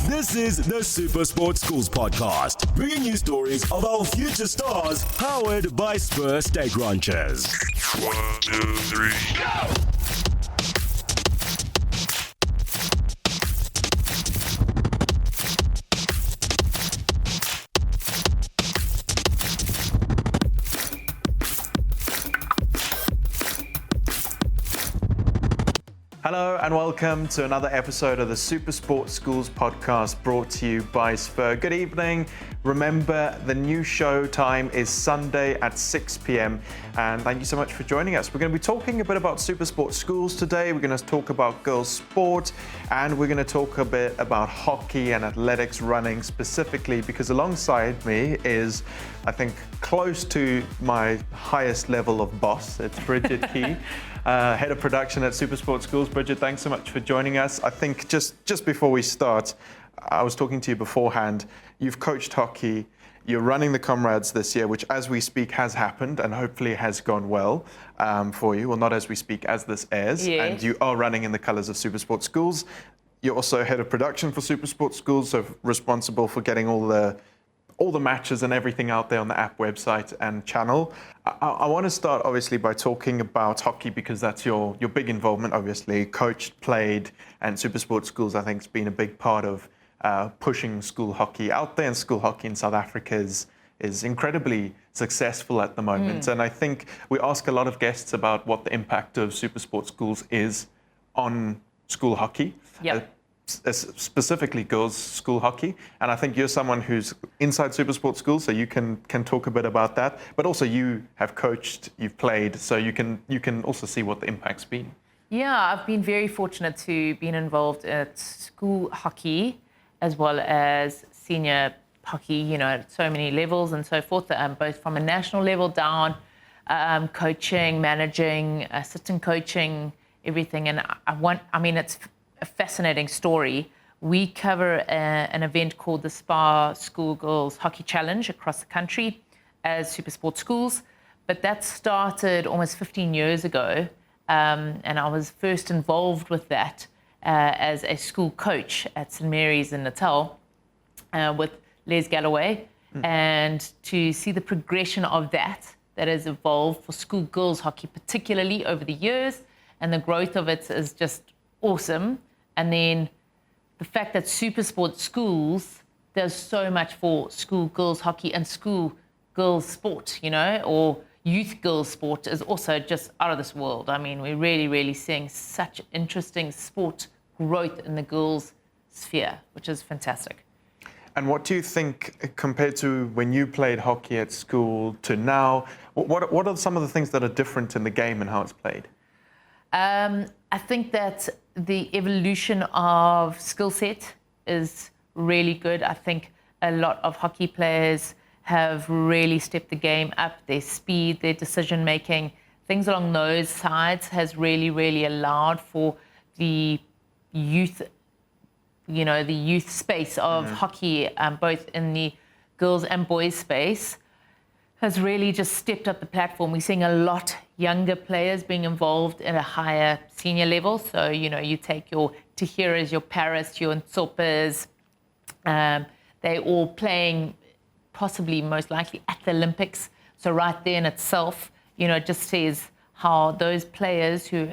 This is the SuperSport Schools podcast, bringing you stories of our future stars, powered by Spur Steak Ranchers. 1, 2, 3, go! Hello and welcome to another episode of the SuperSport Schools podcast brought to you by Spur. Good evening. Remember, the new show time is Sunday at 6 p.m. and thank you so much for joining us. We're going to be talking a bit about SuperSport Schools today. We're going to talk about girls sport and we're going to talk a bit about hockey and athletics running specifically because alongside me is, I think, close to my highest level of boss. It's Bridget Kee. Head of production at SuperSport Schools. Bridget, thanks so much for joining us. I think just before we start, I was talking to you beforehand. You've coached hockey. You're running the Comrades this year, which as we speak has happened and hopefully has gone well for you. Well, not as we speak, as this airs. Yes. And you are running in the colours of SuperSport Schools. You're also head of production for SuperSport Schools, so responsible for getting all the matches and everything out there on the app, website and channel. I want to start obviously by talking about hockey because that's your big involvement, obviously. Coached, played, and SuperSport Schools I think has been a big part of pushing school hockey out there, and school hockey in South Africa is incredibly successful at the moment. And I think we ask a lot of guests about what the impact of SuperSport Schools is on school hockey. Yep. Specifically girls school hockey, and I think you're someone who's inside SuperSport Schools, so you can talk a bit about that. But also you have coached, you've played, so you can also see what the impact's been. Yeah, I've been very fortunate to be involved at school hockey as well as senior hockey, you know, at so many levels and so forth, both from a national level down, coaching, managing, assistant coaching, everything. And it's a fascinating story. We cover an event called the SPA School Girls Hockey Challenge across the country as SuperSport Schools, but that started almost 15 years ago, and I was first involved with that as a school coach at St Mary's in Natal with Les Galloway, and to see the progression of that has evolved for school girls hockey, particularly over the years, and the growth of it is just awesome. And then the fact that SuperSport Schools does so much for school girls hockey and school girls sport, you know, or youth girls sport is also just out of this world. I mean, we're really, really seeing such interesting sport growth in the girls sphere, which is fantastic. And what do you think, compared to when you played hockey at school to now, what are some of the things that are different in the game and how it's played? I think that the evolution of skill set is really good. I think a lot of hockey players have really stepped the game up. Their speed, their decision making, things along those sides has really, really allowed for the youth, you know, the youth space of hockey, both in the girls and boys space, has really just stepped up the platform. We're seeing a lot younger players being involved at a higher senior level. So, you know, you take your Tahiras, your Paris, your Ntsopas, they're all playing possibly most likely at the Olympics. So right there in itself, you know, it just says how those players who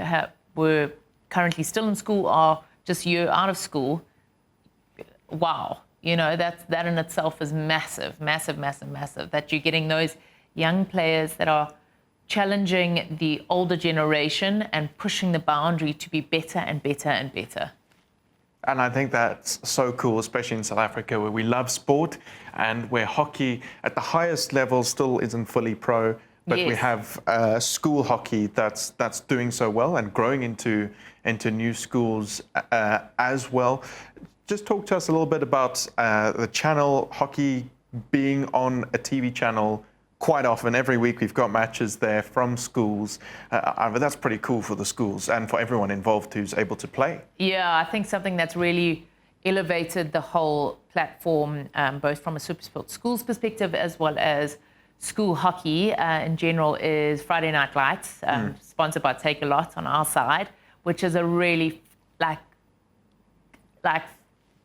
were currently still in school are just a year out of school. Wow. You know, that in itself is massive, massive, massive, massive, that you're getting those young players that are challenging the older generation and pushing the boundary to be better and better and better. And I think that's so cool, especially in South Africa, where we love sport and where hockey at the highest level still isn't fully pro, but Yes. we have school hockey that's doing so well and growing into new schools as well. Just talk to us a little bit about the channel, hockey being on a TV channel quite often. Every week we've got matches there from schools. But that's pretty cool for the schools and for everyone involved who's able to play. Yeah, I think something that's really elevated the whole platform, both from a SuperSport Schools perspective as well as school hockey in general, is Friday Night Lights, sponsored by Take a Lot on our side, which is a really like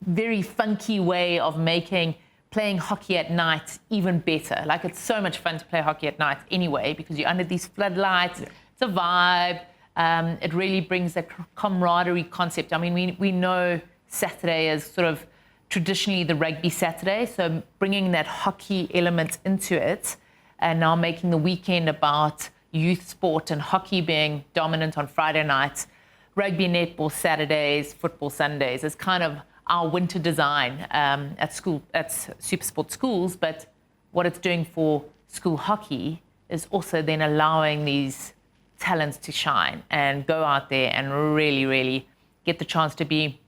very funky way of making playing hockey at night even better. Like, it's so much fun to play hockey at night anyway, because you're under these floodlights. It's a vibe. It really brings the camaraderie concept. I mean, we know Saturday is sort of traditionally the rugby Saturday, so bringing that hockey element into it and now making the weekend about youth sport and hockey being dominant on Friday nights, rugby, netball Saturdays, football Sundays is kind of our winter design at SuperSport Schools. But what it's doing for school hockey is also then allowing these talents to shine and go out there and really, really get the chance to be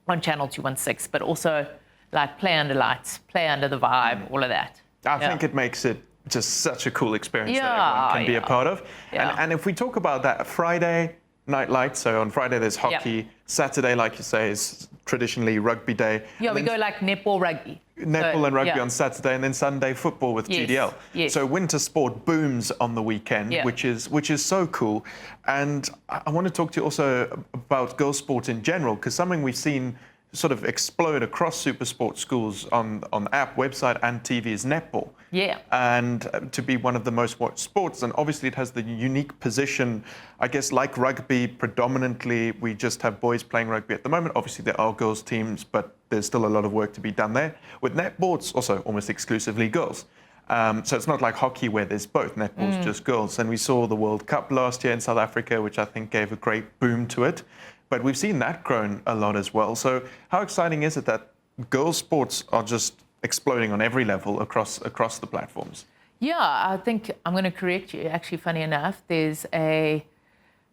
on Channel 216, but also like play under lights, play under the vibe, all of that. I think it makes it just such a cool experience that everyone can be a part of. And if we talk about that, Friday night lights, so on Friday there's hockey, Saturday, like you say, is traditionally rugby day. Yeah, we go like netball, rugby. Netball and rugby on Saturday, and then Sunday football with TDL. Yes. So winter sport booms on the weekend, which is so cool. And I want to talk to you also about girls' sport in general, because something we've seen sort of explode across SuperSport Schools on app, website, and TV is netball. Yeah. And to be one of the most watched sports, and obviously it has the unique position, I guess, like rugby. Predominantly, we just have boys playing rugby at the moment. Obviously, there are girls' teams, but there's still a lot of work to be done there. With netball, it's also almost exclusively girls. So it's not like hockey where there's both. Netball's just girls. And we saw the World Cup last year in South Africa, which I think gave a great boom to it. But we've seen that grown a lot as well. So how exciting is it that girls' sports are just exploding on every level across the platforms? Yeah, I think I'm going to correct you. Actually, funny enough, there's a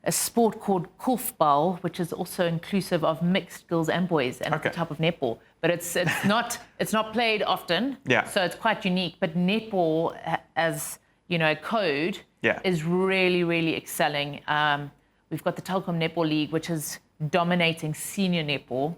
sport called korfbal, which is also inclusive of mixed girls and boys, and it's a type of netball. But it's not played often. Yeah. So it's quite unique. But netball, as you know, code is really, really excelling. We've got the Telkom Netball League, which is dominating senior netball.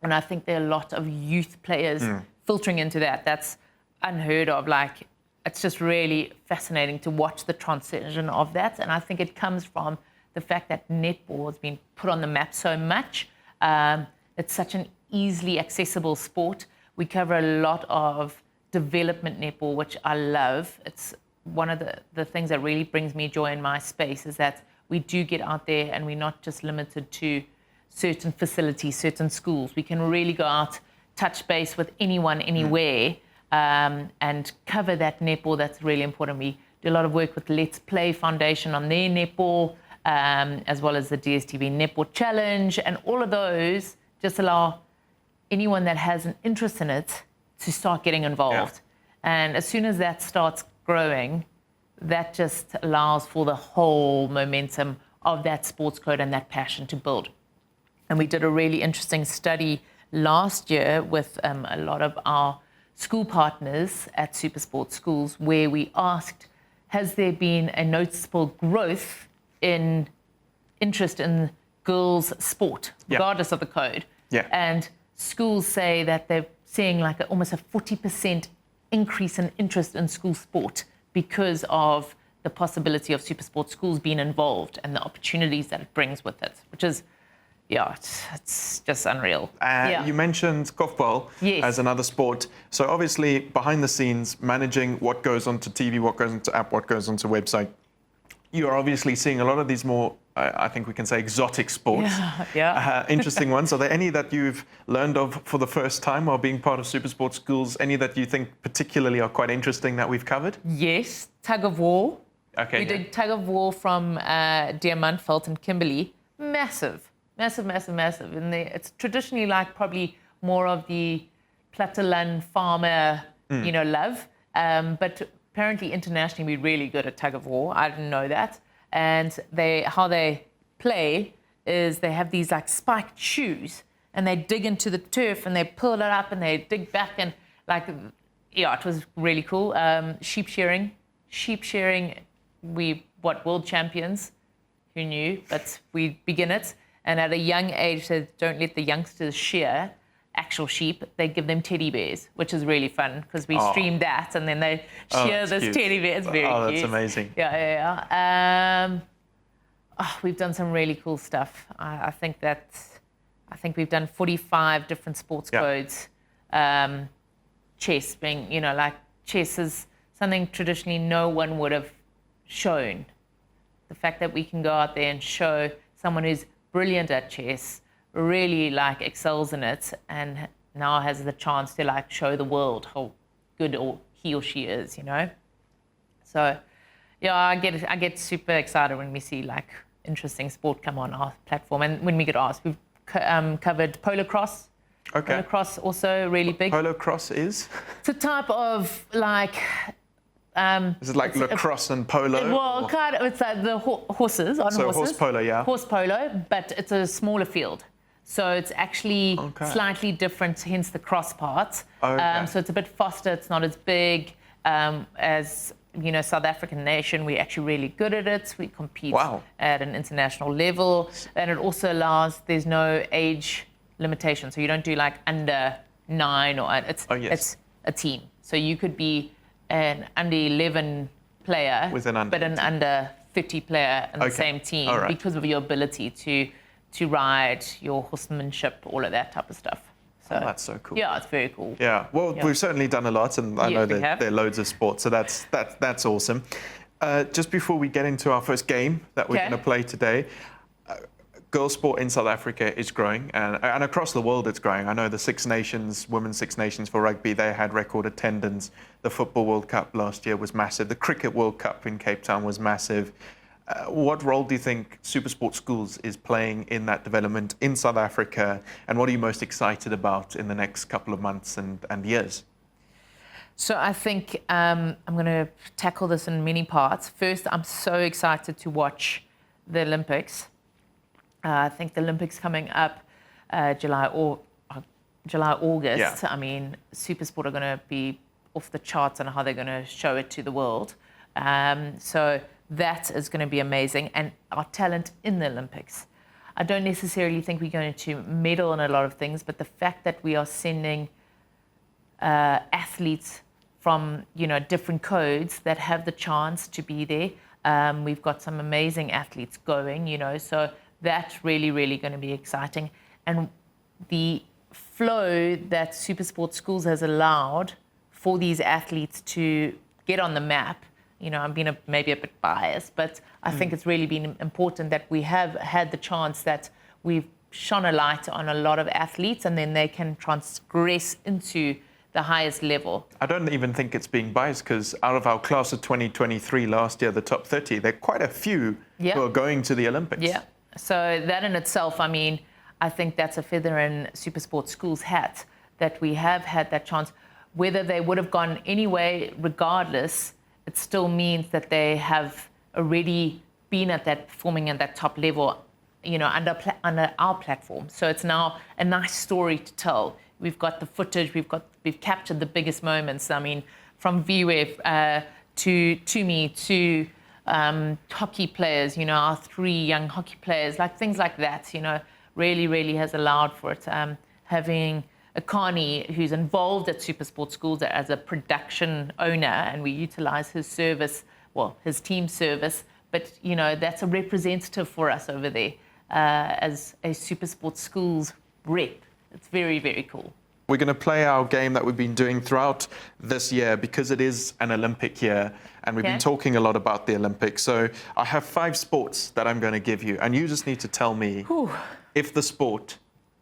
And I think there are a lot of youth players filtering into that. That's unheard of. Like, it's just really fascinating to watch the transition of that. And I think it comes from the fact that netball has been put on the map so much. It's such an easily accessible sport. We cover a lot of development netball, which I love. It's one of the things that really brings me joy in my space is that we do get out there and we're not just limited to certain facilities, certain schools. We can really go out, touch base with anyone, anywhere, and cover that netball. That's really important. We do a lot of work with Let's Play Foundation on their netball, as well as the DSTV Netball Challenge. And all of those just allow anyone that has an interest in it to start getting involved. And as soon as that starts growing, that just allows for the whole momentum of that sports code and that passion to build. And we did a really interesting study last year with a lot of our school partners at SuperSport Schools, where we asked, has there been a noticeable growth in interest in girls' sport, regardless of the code? And schools say that they're seeing like almost a 40% increase in interest in school sport because of the possibility of SuperSport Schools being involved and the opportunities that it brings with it, which is, it's just unreal. You mentioned korfbal as another sport. So obviously, behind the scenes, managing what goes onto TV, what goes into app, what goes onto website, you're obviously seeing a lot of these more, I think we can say, exotic sports. Interesting ones. Are there any that you've learned of for the first time while being part of SuperSport Schools? Any that you think particularly are quite interesting that we've covered? Yes, tug of war. Okay. We did tug of war from Diamantfeld and Kimberley. Massive. And it's traditionally like probably more of the platteland farmer, love. But apparently internationally we're really good at tug of war. I didn't know that. And how they play is they have these like spiked shoes and they dig into the turf and they pull it up and they dig back and it was really cool. Sheep shearing, world champions, who knew, but we begin it. And at a young age, they don't let the youngsters shear actual sheep. They give them teddy bears, which is really fun because we streamed that and then they shear this cute. teddy bear. It's very cute. Oh, that's amazing. Yeah. We've done some really cool stuff. I think that I think we've done 45 different sports codes. Chess being, like chess is something traditionally no one would have shown. The fact that we can go out there and show someone who's brilliant at chess, really like excels in it, and now has the chance to like show the world how good he or she is, So, yeah, I get super excited when we see like interesting sport come on our platform, and when we get asked, we've covered polo cross. Okay. Polo cross also really big. Polo cross is? It's a type of like. Is it like lacrosse and polo? Well, kind of. It's like the horses on so horses. Horse polo, yeah. Horse polo, but it's a smaller field. So it's actually slightly different, hence the cross part. Okay. So it's a bit faster. It's not as big as, South African nation. We're actually really good at it. We compete at an international level. And it also allows, there's no age limitation. So you don't do like under 9 or it's a team. So you could be an under 11 player, but an under 50 player in the same team because of your ability to ride, your horsemanship, all of that type of stuff. So, that's so cool. Yeah, it's very cool. Yeah, well, we've certainly done a lot, and I know that there are loads of sports, so that's awesome. Just before we get into our first game that we're going to play today, girls' sport in South Africa is growing, and across the world it's growing. I know the Six Nations, Women's Six Nations for rugby, they had record attendance. The Football World Cup last year was massive. The Cricket World Cup in Cape Town was massive. What role do you think SuperSport Schools is playing in that development in South Africa, and what are you most excited about in the next couple of months and years? So I think I'm going to tackle this in many parts. First, I'm so excited to watch the Olympics. I think the Olympics coming up July, August. Yeah. I mean, SuperSport are going to be off the charts on how they're going to show it to the world. So that is going to be amazing. And our talent in the Olympics. I don't necessarily think we're going to medal in a lot of things, but the fact that we are sending athletes from, different codes that have the chance to be there. We've got some amazing athletes going, so that's really, really going to be exciting. And the flow that SuperSport Schools has allowed for these athletes to get on the map, I'm being maybe a bit biased, but I think it's really been important that we have had the chance that we've shone a light on a lot of athletes, and then they can transgress into the highest level. I don't even think it's being biased, because out of our class of 2023 last year, the top 30, there are quite a few who are going to the Olympics. Yeah. So that in itself, I think that's a feather in SuperSport Schools' hat, that we have had that chance. Whether they would have gone anyway, regardless, it still means that they have already been at that, performing at that top level, under our platform. So it's now a nice story to tell. We've got the footage, we've captured the biggest moments. From VWF to me to hockey players, our 3 young hockey players, like things like that, really, really has allowed for it. Having Akani, who's involved at SuperSport Schools as a production owner, and we utilize his service, his team service, but, that's a representative for us over there as a SuperSport Schools rep. It's very, very cool. We're going to play our game that we've been doing throughout this year, because it is an Olympic year, and we've been talking a lot about the Olympics. So I have 5 sports that I'm going to give you, and you just need to tell me if the sport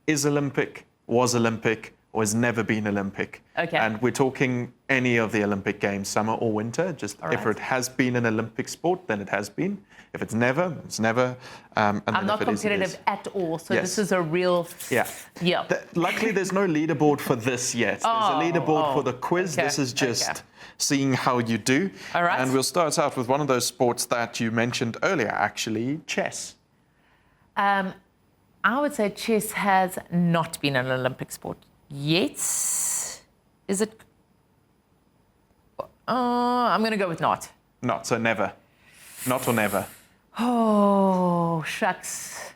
is Olympic, was Olympic, or has never been Olympic. Okay. And we're talking any of the Olympic Games, summer or winter. Just if it has been an Olympic sport, then it has been. If it's never, it's never. And I'm not competitive at all, so this is a real... Yeah. Luckily, there's no leaderboard for this yet. There's a leaderboard for the quiz. This is just seeing how you do. All right. And we'll start out with one of those sports that you mentioned earlier, actually, chess. I would say chess has not been an Olympic sport yet. Is it? I'm going to go with not. Not, so never. Not or never. Oh, shucks.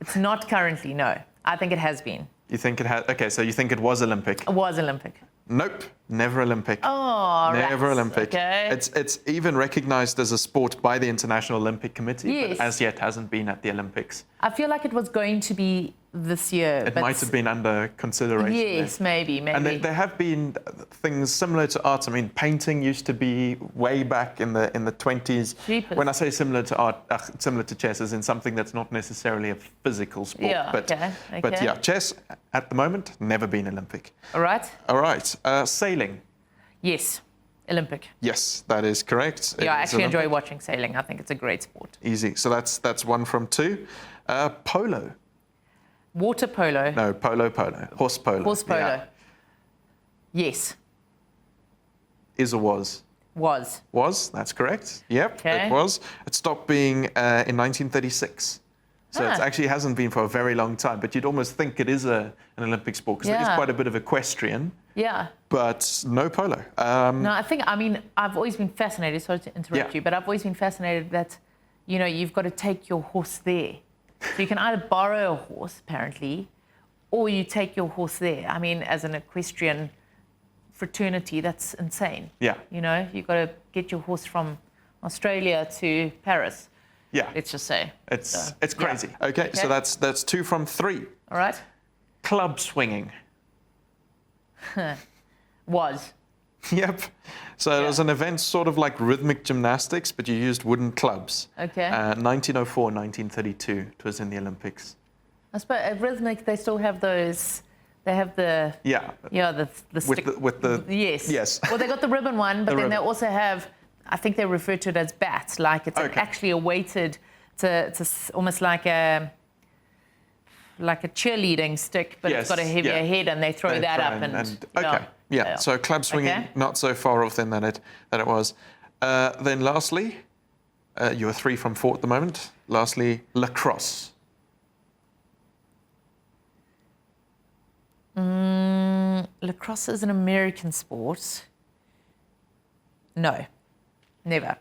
It's not currently, no. I think it has been. You think it has? Okay, so you think it was Olympic? It was Olympic. Nope, never Olympic. Oh, Never rats. Olympic. Okay. It's even recognized as a sport by the International Olympic Committee, Yes. but as yet hasn't been at the Olympics. I feel like it was going to be this year. It but might have been under consideration. Yes, maybe. And there have been things similar to art. I mean, painting used to be way back in the 20s. Jeepers. When I say similar to art, similar to chess, as in something that's not necessarily a physical sport. Yeah, but, okay. but yeah, chess at the moment, never been Olympic. All right. All right, sailing. Yes, Olympic. Yes, that is correct. Yeah, I It is actually enjoy Olympic. watching sailing. I think it's a great sport. Easy. So that's 1 from 2. Polo. Water polo. No, polo. Horse polo. Horse polo. Yeah. Yes, Is or was? was. That's correct. Yep, Okay. it was. It stopped being in 1936. So it Ah. actually hasn't been for a very long time, but you'd almost think it is an Olympic sport because there is Yeah. quite a bit of equestrian, Yeah. but no polo. No, I mean, I've always been fascinated, sorry to interrupt Yeah. you, but I've always been fascinated that, you've got to take your horse there. So you can either borrow a horse, apparently, or you take your horse there. I mean, as an equestrian fraternity, that's insane. Yeah. You've got to get your horse from Australia to Paris, Yeah, let's just say. it's yeah. crazy. Okay, so Okay. that's 2 from 3. All right? Club swinging. Was. Yep. So it Yeah. was an event sort of like rhythmic gymnastics, but you used wooden clubs. Okay. 1904, 1932, it was in the Olympics. I suppose at rhythmic, they still have those, they have the... Yeah. Yeah, the With stick. the Yes. Yes. Well, they got the ribbon one, but The then they ribbon. also have, I think they refer to it as bats, like it's Okay. actually a weighted, almost like a cheerleading stick, but Yes, it's got a heavier yeah. head, and they throw They that try up and okay. Yeah. So club swinging, Okay. not so far off then than it was. Then lastly, you are 3 from 4 at the moment. Lastly, lacrosse. Lacrosse is an American sport. No, never.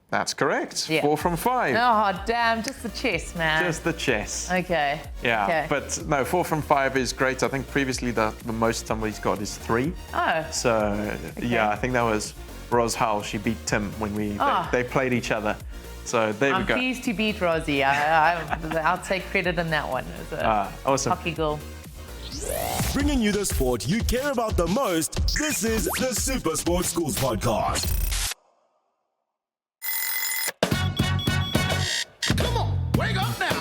That's correct. Yeah. 4 from 5. Oh, damn, just the chess, man. Just the chess. Okay. Yeah. Okay. But no, 4 from 5 is great. I think previously the most somebody's got is 3. Oh, So yeah, I think that was Ros Howell. She beat Tim when they played each other. So there we I'm go. pleased to beat Rosie. I'll take credit in that one as a Awesome. hockey girl. Bringing you the sport you care about the most. This is the SuperSport Schools podcast. Come on, wake up now.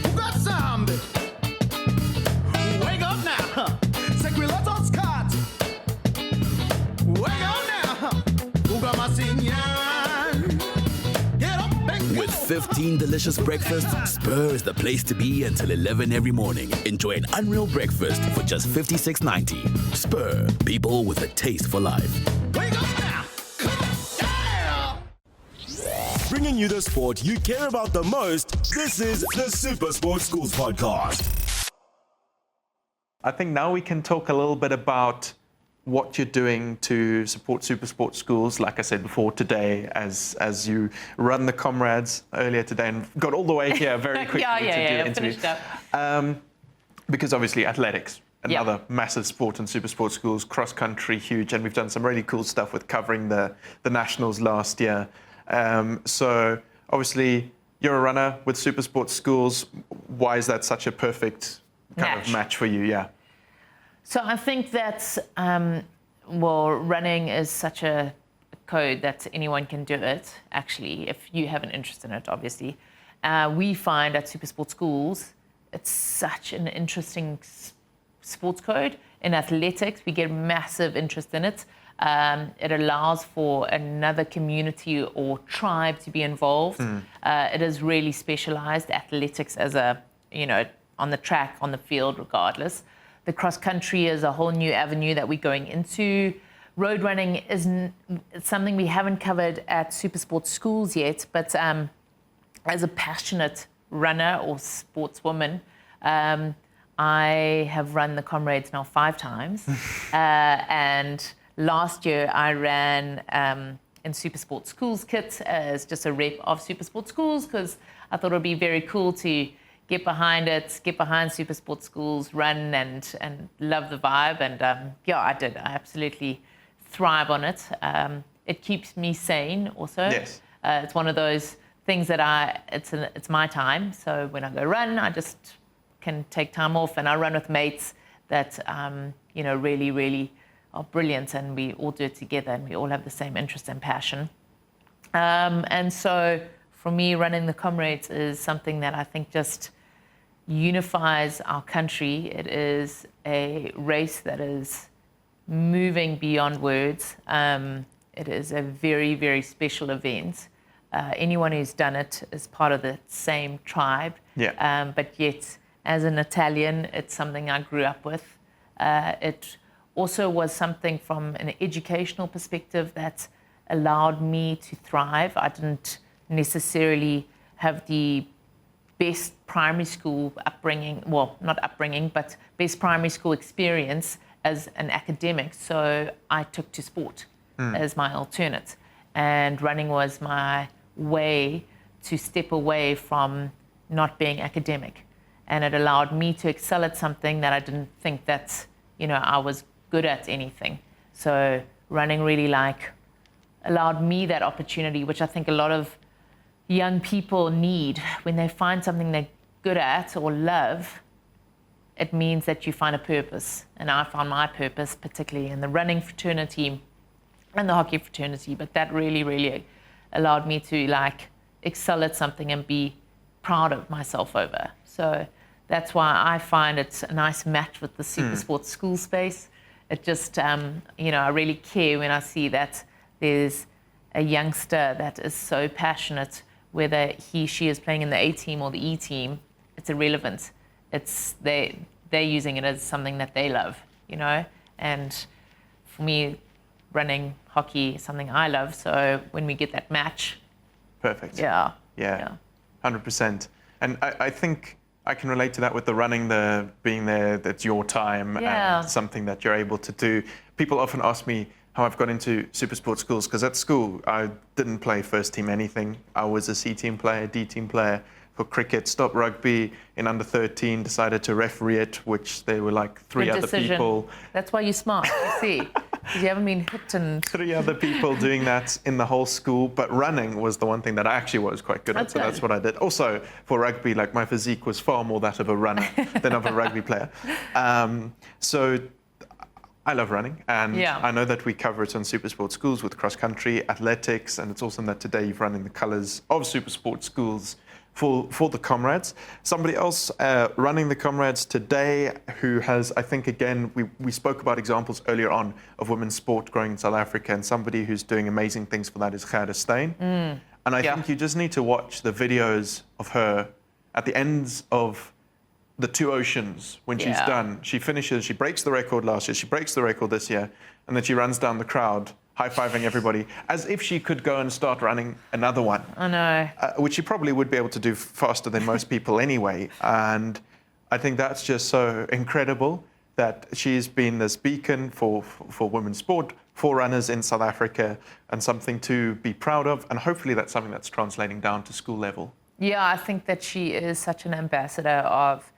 Who got zombie? Wake up now. Sequilatos Scott. Wake up now. Who got my senior? Get up and go. With 15 delicious breakfasts, Spur is the place to be until 11 every morning. Enjoy an unreal breakfast for just $56.90. Spur, people with a taste for life. Wake up now. Come on. Yeah. Bringing you the sport you care about the most. This is the SuperSport Schools podcast. I think now we can talk a little bit about what you're doing to support SuperSport Schools. Like I said before, today, as you run the comrades earlier today and got all the way here very quickly to do the interview. Finished up. Because obviously athletics, another massive sport in SuperSport Schools, cross country, huge, and we've done some really cool stuff with covering the nationals last year. So obviously you're a runner with SuperSport Schools. Why is that such a perfect kind of match for you? Yeah. So I think that, running is such a code that anyone can do it, actually, if you have an interest in it, obviously. We find at SuperSport Schools, it's such an interesting sports code. In athletics, we get massive interest in it. It allows for another community or tribe to be involved. It is really specialized athletics as on the track, on the field, regardless. The cross country is a whole new avenue that we're going into. Road running is something we haven't covered at SuperSport Schools yet, but as a passionate runner or sportswoman, I have run the Comrades now 5 times. And last year I ran in SuperSport Schools kit as just a rep of SuperSport Schools because I thought it would be very cool to get behind it, get behind SuperSport Schools, run and love the vibe. And yeah, I did. I absolutely thrive on it. It keeps me sane also. Yes. It's one of those things that it's my time. So when I go run, I just can take time off, and I run with mates that, really, really are brilliant, and we all do it together, and we all have the same interest and passion. And so for me, running the Comrades is something that I think just unifies our country. It is a race that is moving beyond words. It is a very, very special event. Anyone who's done it is part of the same tribe. Yeah. But yet, as an Italian, it's something I grew up with. It also was something from an educational perspective that allowed me to thrive. I didn't necessarily have the best primary school upbringing, well, not upbringing, but best primary school experience as an academic. So I took to sport as my alternate. And running was my way to step away from not being academic. And it allowed me to excel at something that I didn't think that, I was good at anything. So running really allowed me that opportunity, which I think a lot of young people need. When they find something they're good at or love, it means that you find a purpose. And I found my purpose, particularly in the running fraternity and the hockey fraternity. But that really, really allowed me to excel at something and be proud of myself over. So that's why I find it's a nice match with the SuperSport School space. It just, I really care when I see that there's a youngster that is so passionate, whether she is playing in the A team or the E team, it's irrelevant. They're using it as something that they love, And for me, running hockey is something I love. So when we get that match, perfect. Yeah. 100%. And I think I can relate to that with the running, the being there, that's your time and something that you're able to do. People often ask me how I've got into SuperSport Schools, because at school I didn't play first team anything. I was a C team player, D team player for cricket, stopped rugby in under 13, decided to referee it, which there were three Good other decision. people. That's why you're smart, you see. Because you haven't been hit and... Three other people doing that in the whole school, but running was the one thing that I actually was quite good at, so that's what I did. Also, for rugby, my physique was far more that of a runner than of a rugby player. So I love running, and I know that we cover it on SuperSport Schools with cross-country, athletics, and it's awesome that today you've run in the colours of SuperSport Schools for the Comrades. Somebody else running the Comrades today who has, I think, again, we spoke about examples earlier on of women's sport growing in South Africa, and somebody who's doing amazing things for that is Gerda Steyn. And I think you just need to watch the videos of her at the ends of the two oceans when she's done. She finishes, she breaks the record last year, she breaks the record this year, and then she runs down the crowd, high-fiving everybody, as if she could go and start running another one. I know. Which she probably would be able to do faster than most people anyway. And I think that's just so incredible that she's been this beacon for women's sport, for runners in South Africa, and something to be proud of. And hopefully that's something that's translating down to school level. Yeah, I think that she is such an ambassador of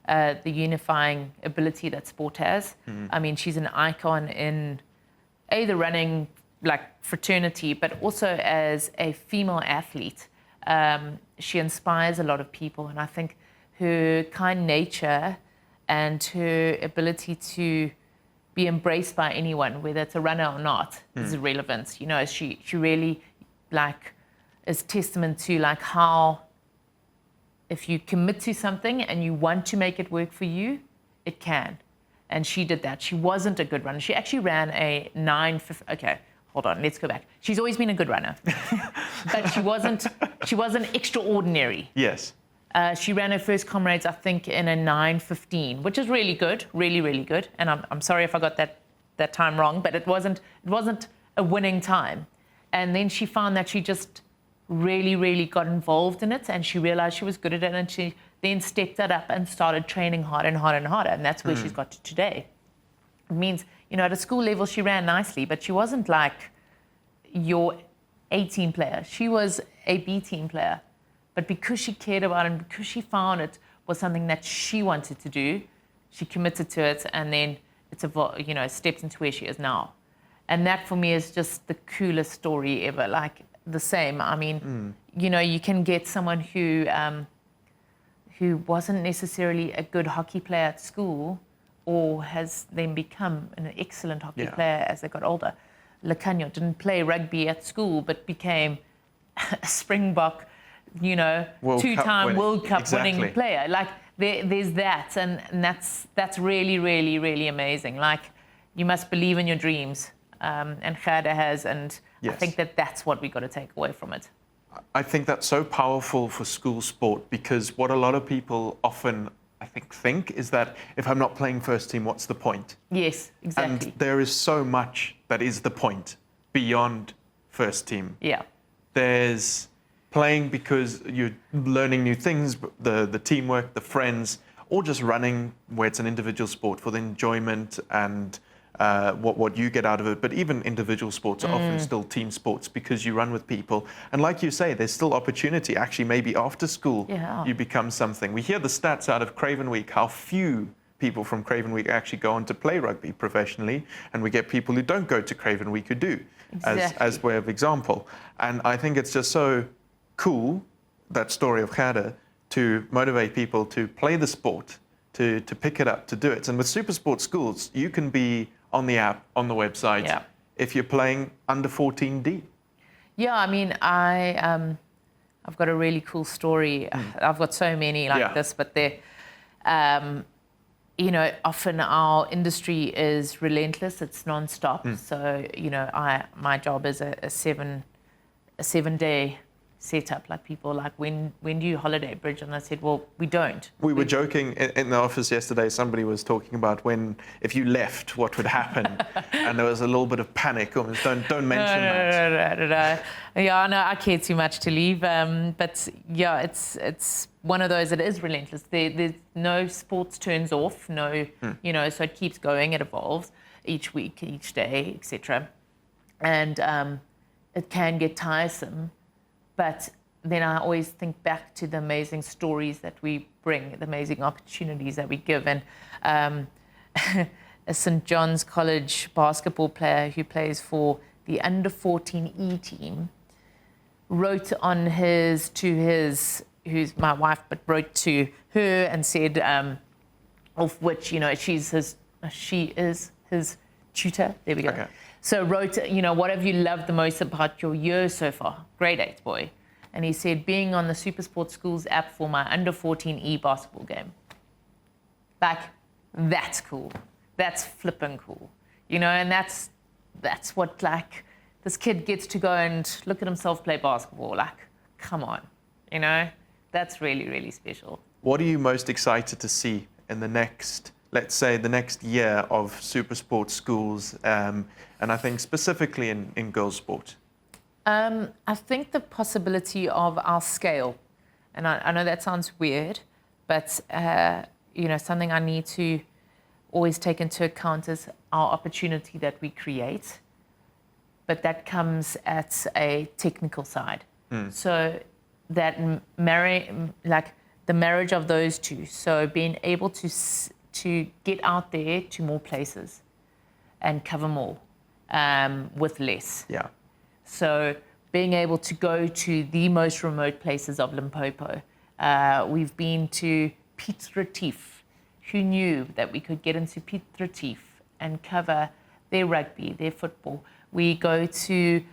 the unifying ability that sport has. I mean, she's an icon in the running fraternity, but also as a female athlete. She inspires a lot of people, and I think her kind nature and her ability to be embraced by anyone, whether it's a runner or not, is irrelevant. She really is testament to how if you commit to something and you want to make it work for you, it can. And she did that. She wasn't a good runner. She actually ran a 9:50. Okay, hold on. Let's go back. She's always been a good runner, but she wasn't extraordinary. Yes. She ran her first Comrades, I think, in a 9:15, which is really good, really, really good. And I'm sorry if I got that time wrong, but it wasn't a winning time. And then she found that she just really, really got involved in it, and she realized she was good at it, and she then stepped it up and started training harder and harder and harder, and that's where she's got to today. It means, at a school level she ran nicely, but she wasn't like your A team player. She was a B team player. But because she cared about it and because she found it was something that she wanted to do. She committed to it, and then stepped into where she is now. And that for me is just the coolest story ever. Like the same. I mean, you can get someone who wasn't necessarily a good hockey player at school, or has then become an excellent hockey player as they got older. Lekanyo didn't play rugby at school, but became a Springbok, two-time World Cup winning player. Like there's that, and that's really, really, really amazing. Like you must believe in your dreams, and Gerda has, and I think that's what we got to take away from it. I think that's so powerful for school sport, because what a lot of people often, I think is that if I'm not playing first team, what's the point? Yes, exactly. And there is so much that is the point beyond first team. Yeah. There's playing because you're learning new things, the teamwork, the friends, or just running where it's an individual sport for the enjoyment and what you get out of it. But even individual sports are often still team sports, because you run with people. And like you say, there's still opportunity. Actually, maybe after school, you become something. We hear the stats out of Craven Week, how few people from Craven Week actually go on to play rugby professionally. And we get people who don't go to Craven Week who do, as way of example. And I think it's just so cool, that story of Gerda, to motivate people to play the sport, to pick it up, to do it. And with SuperSport Schools, you can be on the app, on the website, if you're playing under 14D. Yeah, I mean, I've got a really cool story. I've got so many like this, but they're, often our industry is relentless. It's non-stop. So, my job is a 7-day setup. Like people like, when do you holiday, Bridget? And I said, well, we don't. We were joking in the office yesterday. Somebody was talking about if you left, what would happen, and there was a little bit of panic. Almost, don't mention that. No. Yeah, no, I care too much to leave. But yeah, it's one of those that is relentless. There's no sports turns off. No, so it keeps going. It evolves each week, each day, etc. And it can get tiresome. But then I always think back to the amazing stories that we bring, the amazing opportunities that we give. And a St. John's College basketball player who plays for the under 14E team wrote on who's my wife, but wrote to her and said, of which, she is his tutor. There we go. Okay. So wrote, what have you loved the most about your year so far? Grade 8 boy. And he said, being on the SuperSport Schools app for my under 14E basketball game. Like, that's cool. That's flipping cool. And that's what, like, this kid gets to go and look at himself play basketball. Like, come on. That's really, really special. What are you most excited to see in the next, let's say, the next year of SuperSport Schools, and I think specifically in girls' sport? I think the possibility of our scale, and I know that sounds weird, but something I need to always take into account is our opportunity that we create, but that comes at a technical side. So that the marriage of those two. So being able to get out there to more places and cover more with less. Yeah. So being able to go to the most remote places of Limpopo. We've been to Piet Retief. Who knew that we could get into Piet Retief and cover their rugby, their football? We go to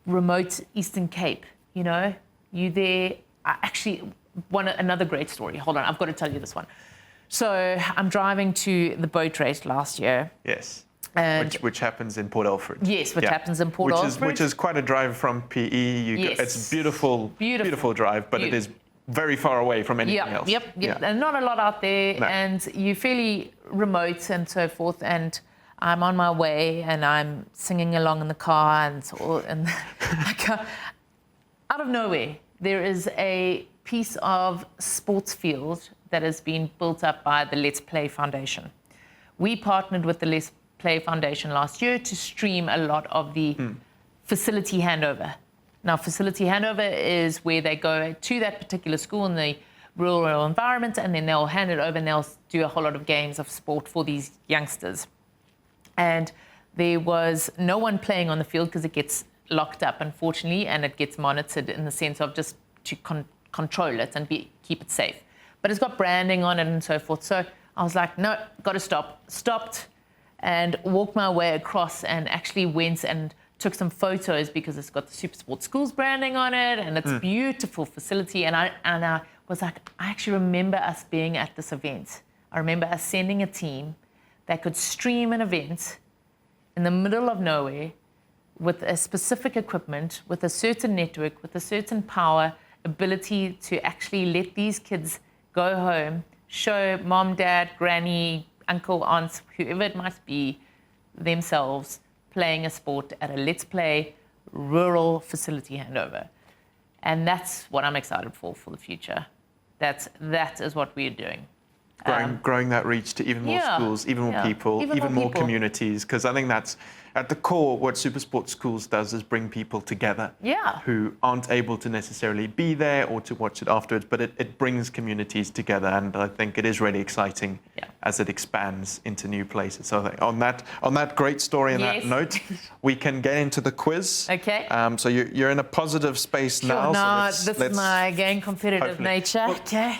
remote Eastern Cape, You there. Actually, another great story. Hold on, I've got to tell you this one. So I'm driving to the boat race last year. Yes. And which happens in Port Alfred. Yes, which happens in Port Alfred. Which is quite a drive from PE. It's a beautiful drive, but it is very far away from anything else. Yep. Yeah. And not a lot out there, and you're fairly remote and so forth. And I'm on my way, and I'm singing along in the car, and out of nowhere, there is a piece of sports field that has been built up by the Let's Play Foundation. We partnered with the Let's Play Foundation last year to stream a lot of the facility handover. Now, facility handover is where they go to that particular school and they rural environment, and then they'll hand it over and they'll do a whole lot of games of sport for these youngsters. And there was no one playing on the field because it gets locked up, unfortunately, and it gets monitored in the sense of just to control it and keep it safe. But it's got branding on it and so forth. So I was like, no, got to stop. Stopped and walked my way across and actually went and took some photos because it's got the SuperSport Schools branding on it, and it's a beautiful facility. And I was like, I actually remember us being at this event. I remember us sending a team that could stream an event in the middle of nowhere with a specific equipment, with a certain network, with a certain power, ability to actually let these kids go home, show mom, dad, granny, uncle, aunts, whoever it might be, themselves playing a sport at a Let's Play rural facility handover. And that's what I'm excited for the future. That is what we're doing. Growing that reach to even more schools, even more people, even more communities, because I think that's at the core what SuperSport Schools does is bring people together who aren't able to necessarily be there or to watch it afterwards, but it brings communities together, and I think it is really exciting as it expands into new places. So I think on that great story and that note, we can get into the quiz. Okay. So you're in a positive space now. No, so this is my again competitive nature. Okay.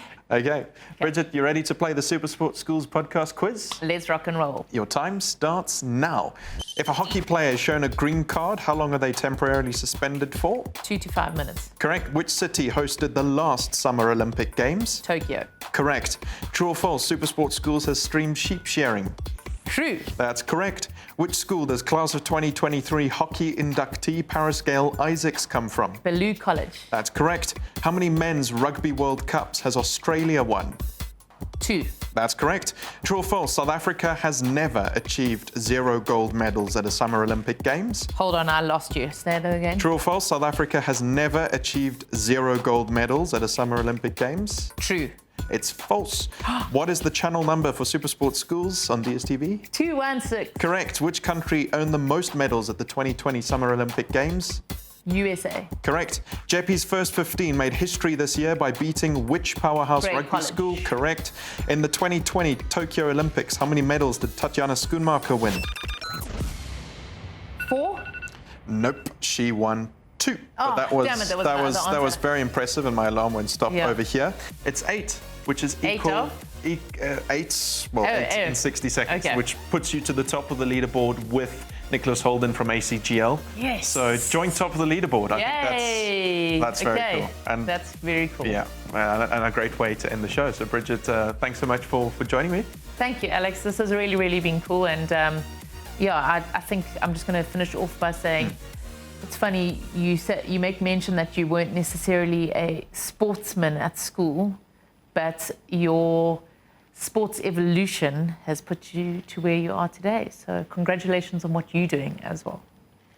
Bridget, you ready to play the SuperSport Schools podcast quiz? Let's rock and roll. Your time starts now. If a hockey player is shown a green card, how long are they temporarily suspended for? 2 to 5 minutes. Correct. Which city hosted the last Summer Olympic Games? Tokyo. Correct. True or false, SuperSport Schools has streamed sheep shearing? True. That's correct. Which school does class of 2023 hockey inductee Paris Gale Isaacs come from? Bellew College. That's correct. How many men's Rugby World Cups has Australia won? 2. That's correct. True or false, South Africa has never achieved 0 gold medals at a Summer Olympic Games? Hold on, I lost you. Say that again. True or false, South Africa has never achieved 0 gold medals at a Summer Olympic Games? True. It's false. What is the channel number for SuperSport Schools on DSTV? 216. Correct. Which country owned the most medals at the 2020 Summer Olympic Games? USA. Correct. JP's first 15 made history this year by beating which powerhouse Grey rugby College. school? Correct. In the 2020 Tokyo Olympics, how many medals did Tatjana Schoenmaker win? 4. Nope, she won 2. Oh, But that was damn it, that was very impressive, and my alarm won't stop over here. It's 8, which is equal. 8 in 60 seconds, which puts you to the top of the leaderboard with Nicholas Holden from ACGL. Yes. So joint top of the leaderboard. I think that's very cool. And that's very cool. Yeah, and a great way to end the show. So Bridget, thanks so much for joining me. Thank you, Alex. This has really, really been cool. And I think I'm just going to finish off by saying, it's funny, you make mention that you weren't necessarily a sportsman at school, but your sports evolution has put you to where you are today. So congratulations on what you're doing as well.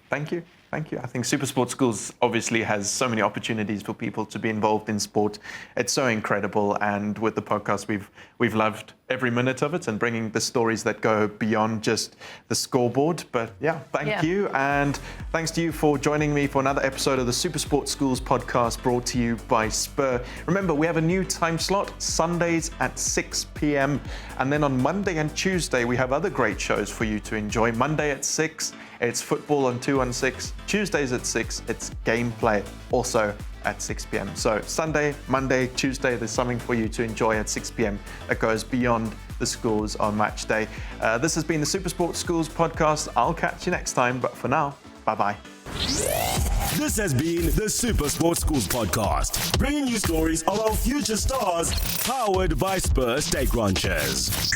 Thank you. Thank you. I think SuperSport Schools obviously has so many opportunities for people to be involved in sport. It's so incredible, and with the podcast, we've loved every minute of it and bringing the stories that go beyond just the scoreboard. But thank you, and thanks to you for joining me for another episode of the SuperSport Schools podcast brought to you by Spur. Remember, we have a new time slot, Sundays at 6 p.m. And then on Monday and Tuesday, we have other great shows for you to enjoy. Monday at 6, it's football on 216. Tuesdays at 6, it's gameplay, also at 6 p.m. So Sunday, Monday, Tuesday, there's something for you to enjoy at 6 p.m. that goes beyond the scores on match day. This has been the SuperSport Schools podcast. I'll catch you next time, but for now, bye-bye. This has been the SuperSport Schools podcast, bringing you stories of our future stars, powered by Spur Steak Ranchers.